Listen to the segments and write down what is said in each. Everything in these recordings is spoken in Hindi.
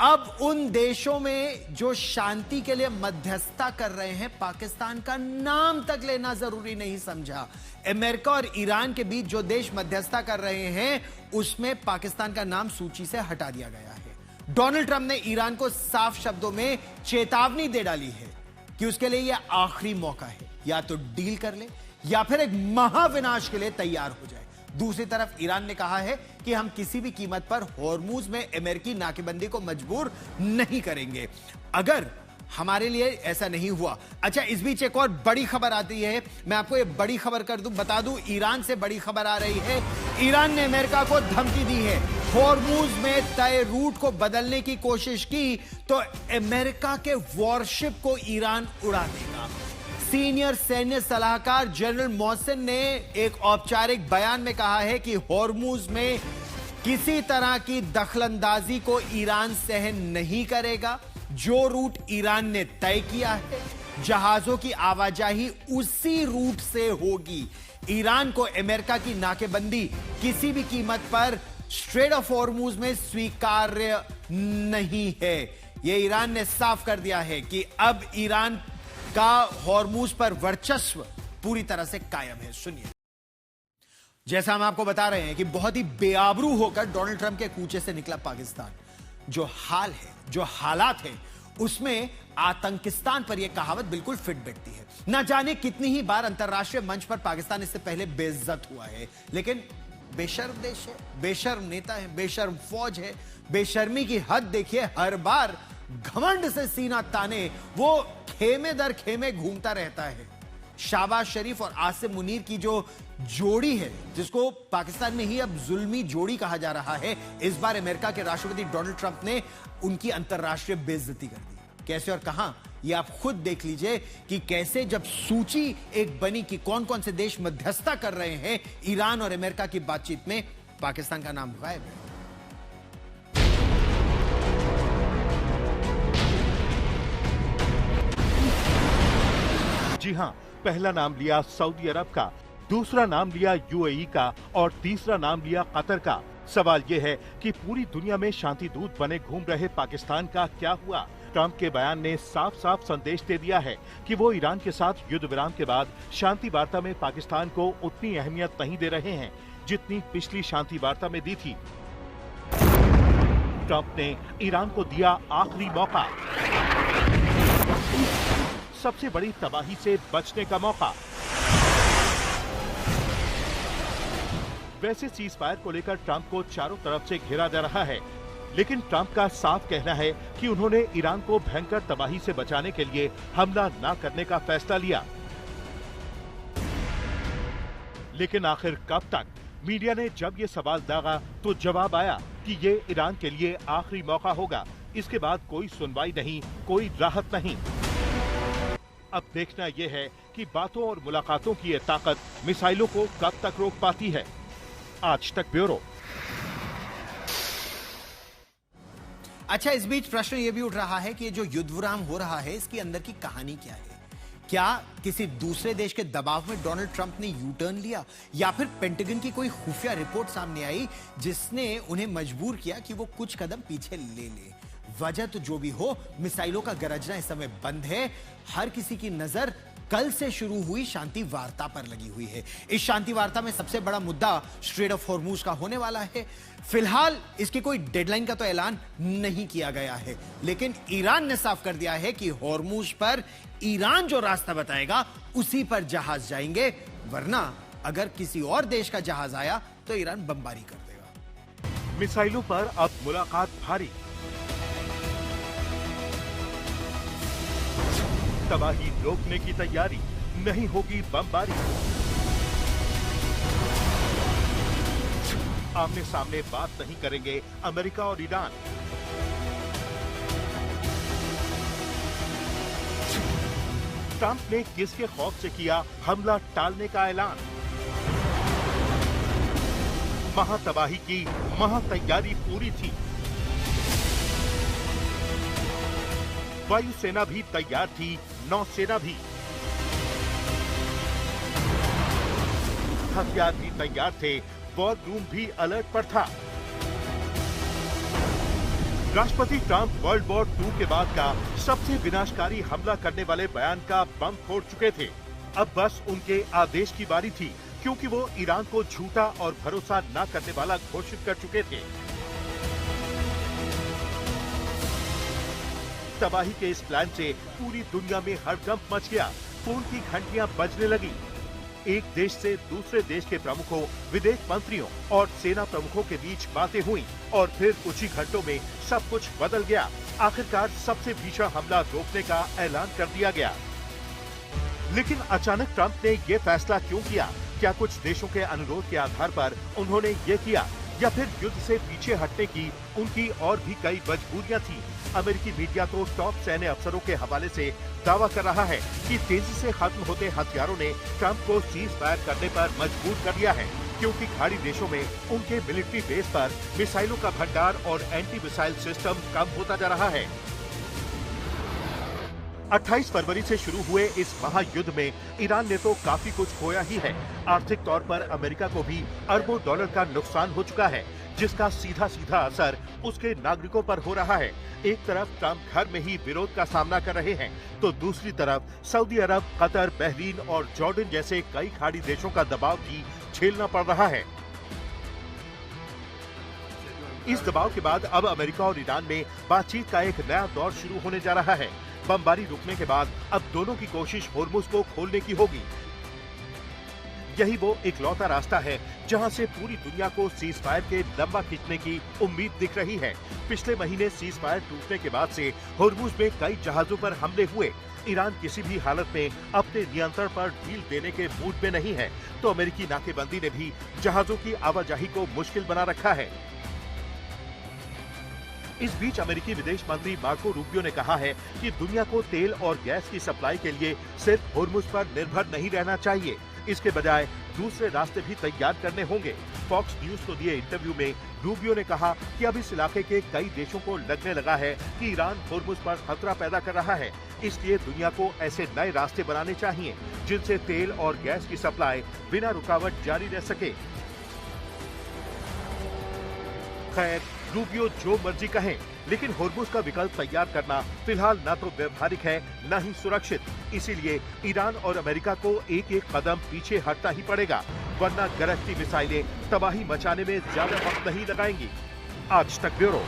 अब उन देशों में जो शांति के लिए मध्यस्थता कर रहे हैं, पाकिस्तान का नाम तक लेना जरूरी नहीं समझा। अमेरिका और ईरान के बीच जो देश मध्यस्थता कर रहे हैं, उसमें पाकिस्तान का नाम सूची से हटा दिया गया है। डोनाल्ड ट्रंप ने ईरान को साफ शब्दों में चेतावनी दे डाली है कि उसके लिए यह आखिरी मौका है, या तो डील कर ले या फिर एक महाविनाश के लिए तैयार हो जाए। दूसरी तरफ ईरान ने कहा है कि हम किसी भी कीमत पर होर्मुज में अमेरिकी नाकेबंदी को मजबूर नहीं करेंगे अगर हमारे लिए ऐसा नहीं हुआ। अच्छा, इस बीच एक और बड़ी खबर आती है, मैं आपको ये बड़ी खबर बता दूं, ईरान से बड़ी खबर आ रही है। ईरान ने अमेरिका को धमकी दी है, होर्मुज में तय रूट को बदलने की कोशिश की तो अमेरिका के वॉरशिप को ईरान उड़ा देगा। सीनियर सैन्य सलाहकार जनरल मोहसिन ने एक औपचारिक बयान में कहा है कि होर्मुज में किसी तरह की दखलंदाजी को ईरान सहन नहीं करेगा। जो रूट ईरान ने तय किया है, जहाजों की आवाजाही उसी रूट से होगी। ईरान को अमेरिका की नाकेबंदी किसी भी कीमत पर स्ट्रेट ऑफ होर्मुज में स्वीकार्य नहीं है। यह ईरान ने साफ कर दिया है कि अब ईरान का होर्मुज पर वर्चस्व पूरी तरह से कायम है। सुनिए, जैसा हम आपको बता रहे हैं कि बहुत ही बेआबरू होकर डोनाल्ड ट्रंप के कूचे से निकला पाकिस्तान। जो हाल है, जो हालात है, उसमें आतंकिस्तान पर यह कहावत बिल्कुल फिट बैठती है। ना जाने कितनी ही बार अंतरराष्ट्रीय मंच पर पाकिस्तान इससे पहले बेइज्जत हुआ है, लेकिन बेशर्म देश है, बेशर्म नेता है, बेशर्म फौज है। बेशर्मी की हद देखिए, हर बार घमंड से सीना ताने वो खेमे दर खेमे घूमता रहता है। शाहबाज शरीफ और आसिम मुनीर की जो जोड़ी है, जिसको पाकिस्तान में ही अब जुल्मी जोड़ी कहा जा रहा है, इस बार अमेरिका के राष्ट्रपति डोनाल्ड ट्रंप ने उनकी अंतरराष्ट्रीय बेइज्जती कर दी। कैसे और कहां, यह आप खुद देख लीजिए कि कैसे जब सूची एक बनी कि कौन कौन से देश मध्यस्थता कर रहे हैं ईरान और अमेरिका की बातचीत में, पाकिस्तान का नाम गायब है। जी हां, पहला नाम लिया सऊदी अरब का, दूसरा नाम लिया यूएई का और तीसरा नाम लिया कतर का। सवाल यह है कि पूरी दुनिया में शांति दूत बने घूम रहे पाकिस्तान का क्या हुआ? ट्रंप के बयान ने साफ साफ संदेश दे दिया है कि वो ईरान के साथ युद्ध विराम के बाद शांति वार्ता में पाकिस्तान को उतनी अहमियत नहीं दे रहे हैं जितनी पिछली शांति वार्ता में दी थी। ट्रंप ने ईरान को दिया आखिरी मौका, सबसे बड़ी तबाही से बचने का मौका। वैसे सीज फायर को लेकर ट्रंप को चारों तरफ से घेरा जा रहा है, लेकिन ट्रंप का साफ कहना है कि उन्होंने ईरान को भयंकर तबाही से बचाने के लिए हमला न करने का फैसला लिया। लेकिन आखिर कब तक? मीडिया ने जब ये सवाल दागा तो जवाब आया कि ये ईरान के लिए आखिरी मौका होगा। इसके बाद कोई सुनवाई नहीं, कोई राहत नहीं। अब देखना यह है कि बातों और मुलाकातों की ये ताकत मिसाइलों को कब तक रोक पाती है। आज तक ब्यूरो। अच्छा, इस बीच प्रश्न यह भी उठ रहा है कि ये जो युद्ध विराम हो रहा है, इसकी अंदर की कहानी क्या है? क्या किसी दूसरे देश के दबाव में डोनाल्ड ट्रंप ने यू टर्न लिया, या फिर पेंटागन की कोई खुफिया रिपोर्ट सामने आई जिसने उन्हें मजबूर किया कि वो कुछ कदम पीछे ले ले? वजह तो जो भी हो, मिसाइलों का गरजना इस समय बंद है। हर किसी की नजर कल से शुरू हुई शांति वार्ता पर लगी हुई है। इस शांति वार्ता में सबसे बड़ा मुद्दा स्ट्रेट ऑफ होर्मुज का होने वाला है। फिलहाल इसकी कोई डेडलाइन का तो ऐलान नहीं किया गया है, लेकिन ईरान ने साफ कर दिया है कि होर्मुज पर ईरान जो रास्ता बताएगा उसी पर जहाज जाएंगे, वरना अगर किसी और देश का जहाज आया तो ईरान बमबारी कर देगा। मिसाइलों पर अब मुलाकात भारी, तबाही रोकने की तैयारी, नहीं होगी बमबारी। आमने सामने बात नहीं करेंगे अमेरिका और ईरान। ट्रंप ने किसके खौफ से किया हमला टालने का ऐलान? महातबाही की महातैयारी पूरी थी। वायुसेना भी तैयार थी, नौसेना भी। हथियार भी तैयार थे, वॉर रूम भी अलर्ट पर था। राष्ट्रपति ट्रंप वर्ल्ड वॉर 2 के बाद का सबसे विनाशकारी हमला करने वाले बयान का बम फोड़ चुके थे। अब बस उनके आदेश की बारी थी, क्योंकि वो ईरान को झूठा और भरोसा न करने वाला घोषित कर चुके थे। तबाही के इस प्लान से पूरी दुनिया में हड़कंप मच गया। फोन की घंटियां बजने लगी। एक देश से दूसरे देश के प्रमुखों, विदेश मंत्रियों और सेना प्रमुखों के बीच बातें हुई और फिर कुछ ही घंटों में सब कुछ बदल गया। आखिरकार सबसे भीषण हमला रोकने का ऐलान कर दिया गया। लेकिन अचानक ट्रंप ने ये फैसला क्यों किया? क्या कुछ देशों के अनुरोध के आधार पर उन्होंने ये किया, या फिर युद्ध से पीछे हटने की उनकी और भी कई मजबूरियां थी? अमेरिकी मीडिया तो टॉप सैन्य अफसरों के हवाले से दावा कर रहा है कि तेजी से खत्म होते हथियारों ने ट्रंप को सीज फायर करने पर मजबूर कर दिया है, क्योंकि खाड़ी देशों में उनके मिलिट्री बेस पर मिसाइलों का भंडार और एंटी मिसाइल सिस्टम कम होता जा रहा है। 28 फरवरी से शुरू हुए इस महायुद्ध में ईरान ने तो काफी कुछ खोया ही है। आर्थिक तौर पर अमेरिका को भी अरबों डॉलर का नुकसान हो चुका है, जिसका सीधा सीधा असर उसके नागरिकों पर हो रहा है। एक तरफ ट्रंप घर में ही विरोध का सामना कर रहे हैं, तो दूसरी तरफ सऊदी अरब, कतर, बहरीन और जॉर्डन जैसे कई खाड़ी देशों का दबाव भी झेलना पड़ रहा है। इस दबाव के बाद अब अमेरिका और ईरान में बातचीत का एक नया दौर शुरू होने जा रहा है। बमबारी रुकने के बाद अब दोनों की कोशिश होर्मुज को खोलने की होगी। यही वो इकलौता रास्ता है जहां से पूरी दुनिया को सीज फायर के लंबा खींचने की उम्मीद दिख रही है। पिछले महीने सीज फायर टूटने के बाद से होर्मुज में कई जहाजों पर हमले हुए। ईरान किसी भी हालत में अपने नियंत्रण पर ढील देने के मूड में नहीं है, तो अमेरिकी नाकेबंदी ने भी जहाजों की आवाजाही को मुश्किल बना रखा है। इस बीच अमेरिकी विदेश मंत्री मार्को रूबियो ने कहा है कि दुनिया को तेल और गैस की सप्लाई के लिए सिर्फ होर्मुज पर निर्भर नहीं रहना चाहिए, इसके बजाय दूसरे रास्ते भी तैयार करने होंगे। फॉक्स न्यूज को दिए इंटरव्यू में रूबियो ने कहा कि अब इस इलाके के कई देशों को लगने लगा है कि ईरान होर्मुज पर खतरा पैदा कर रहा है, इसलिए दुनिया को ऐसे नए रास्ते बनाने चाहिए जिनसे तेल और गैस की सप्लाई बिना रुकावट जारी रह सके। खैर, रूबियो जो मर्जी कहें, लेकिन होर्मुज का विकल्प तैयार करना फिलहाल न तो व्यवहारिक है न ही सुरक्षित। इसीलिए ईरान और अमेरिका को एक एक कदम पीछे हटना ही पड़ेगा, वरना गरजती मिसाइलें तबाही मचाने में ज्यादा वक्त नहीं लगाएंगी। आज तक ब्यूरो।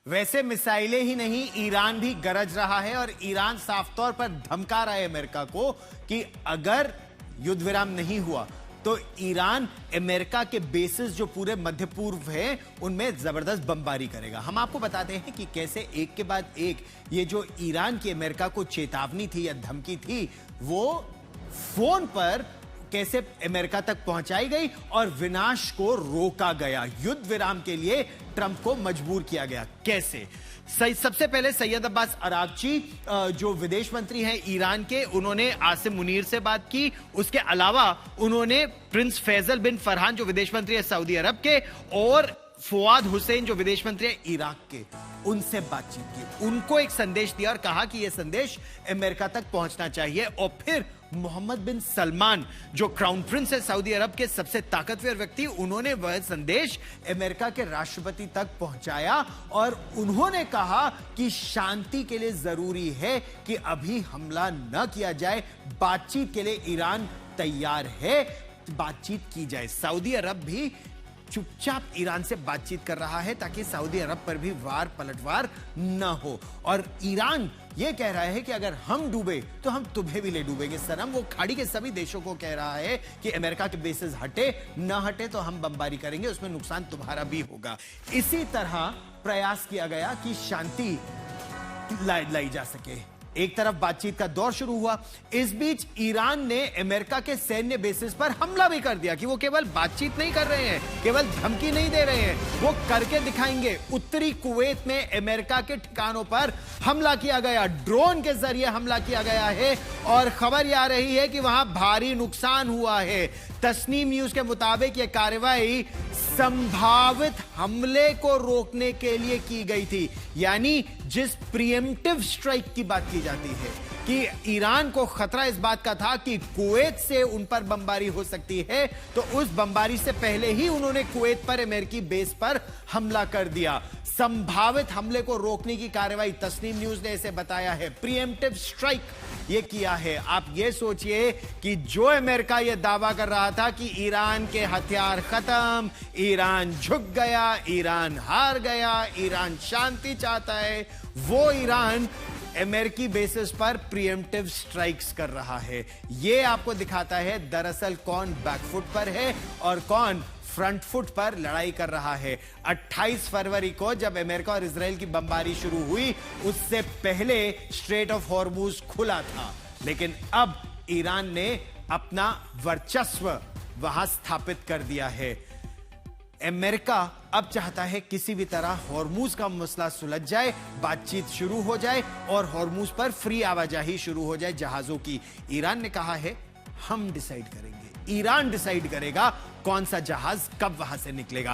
वैसे मिसाइलें ही नहीं, ईरान भी गरज रहा है और ईरान साफ तौर पर धमका रहा है अमेरिका को कि अगर युद्ध विराम नहीं हुआ तो ईरान अमेरिका के बेसिस जो पूरे मध्य पूर्व है उनमें जबरदस्त बमबारी करेगा। हम आपको बताते हैं कि कैसे एक के बाद एक ये जो ईरान की अमेरिका को चेतावनी थी या धमकी थी, वो फोन पर कैसे अमेरिका तक पहुंचाई गई और विनाश को रोका गया। युद्ध विराम के लिए ट्रंप को मजबूर किया गया। कैसे? सबसे पहले सैयद अब्बास अरागची जो विदेश मंत्री हैं ईरान के, उन्होंने आसिम मुनीर से बात की। उसके अलावा उन्होंने प्रिंस फैजल बिन फरहान जो विदेश मंत्री है सऊदी अरब के, और फुआद हुसैन जो विदेश मंत्री है इराक के, उनसे बातचीत की। उनको एक संदेश दिया और कहा कि यह संदेश अमेरिका तक पहुंचना चाहिए। और फिर मोहम्मद बिन सलमान जो क्राउन प्रिंस है सऊदी अरब के, सबसे ताकतवर व्यक्ति, उन्होंने वह संदेश अमेरिका के राष्ट्रपति तक पहुंचाया और उन्होंने कहा कि शांति के लिए जरूरी है कि अभी हमला न किया जाए, बातचीत के लिए ईरान तैयार है, बातचीत की जाए। सऊदी अरब भी चुपचाप ईरान से बातचीत कर रहा है ताकि सऊदी अरब पर भी वार पलटवार न हो। और ईरान यह कह रहा है कि अगर हम डूबे तो हम तुम्हें भी ले डूबेंगे सनम। वो खाड़ी के सभी देशों को कह रहा है कि अमेरिका के बेसिस हटे न हटे तो हम बमबारी करेंगे, उसमें नुकसान तुम्हारा भी होगा। इसी तरह प्रयास किया गया कि शांति लाई जा सके। एक तरफ बातचीत का दौर शुरू हुआ, इस बीच ईरान ने अमेरिका के सैन्य बेसिस पर हमला भी कर दिया कि वो केवल बातचीत नहीं कर रहे हैं, केवल धमकी नहीं दे रहे हैं, वो करके दिखाएंगे। उत्तरी कुवैत में अमेरिका के ठिकानों पर हमला किया गया, ड्रोन के जरिए हमला किया गया है और खबर यह आ रही है कि वहां भारी नुकसान हुआ है। तस्नीम न्यूज के मुताबिक यह कार्रवाई संभावित हमले को रोकने के लिए की गई थी, यानी जिस प्रीएम्प्टिव स्ट्राइक की बात की जाती है कि ईरान को खतरा इस बात का था कि कुवैत से उन पर बमबारी हो सकती है, तो उस बमबारी से पहले ही उन्होंने कुवैत पर अमेरिकी बेस पर हमला कर दिया। संभावित हमले को रोकने की कार्रवाई तस्नीम न्यूज ने इसे बताया है प्रीएम्प्टिव स्ट्राइक ये किया है। आप ये सोचिए कि जो अमेरिका ये दावा कर रहा था कि ईरान के हथियार खत्म, ईरान झुक गया, ईरान हार गया, ईरान शांति चाहता है, वो ईरान अमेरिकी बेसिस पर प्रीएम्प्टिव स्ट्राइक्स कर रहा है। यह आपको दिखाता है दरअसल कौन बैकफुट पर है और कौन फ्रंट फुट पर लड़ाई कर रहा है। 28 फरवरी को जब अमेरिका और इजराइल की बमबारी शुरू हुई, उससे पहले स्ट्रेट ऑफ हॉर्मुज खुला था, लेकिन अब ईरान ने अपना वर्चस्व वहां स्थापित कर दिया है। अमेरिका अब चाहता है किसी भी तरह हॉर्मुज का मसला सुलझ जाए, बातचीत शुरू हो जाए और हॉर्मुज पर फ्री आवाजाही शुरू हो जाए जहाजों की। ईरान ने कहा है हम डिसाइड करेंगे, ईरान डिसाइड करेगा कौन सा जहाज कब वहां से निकलेगा।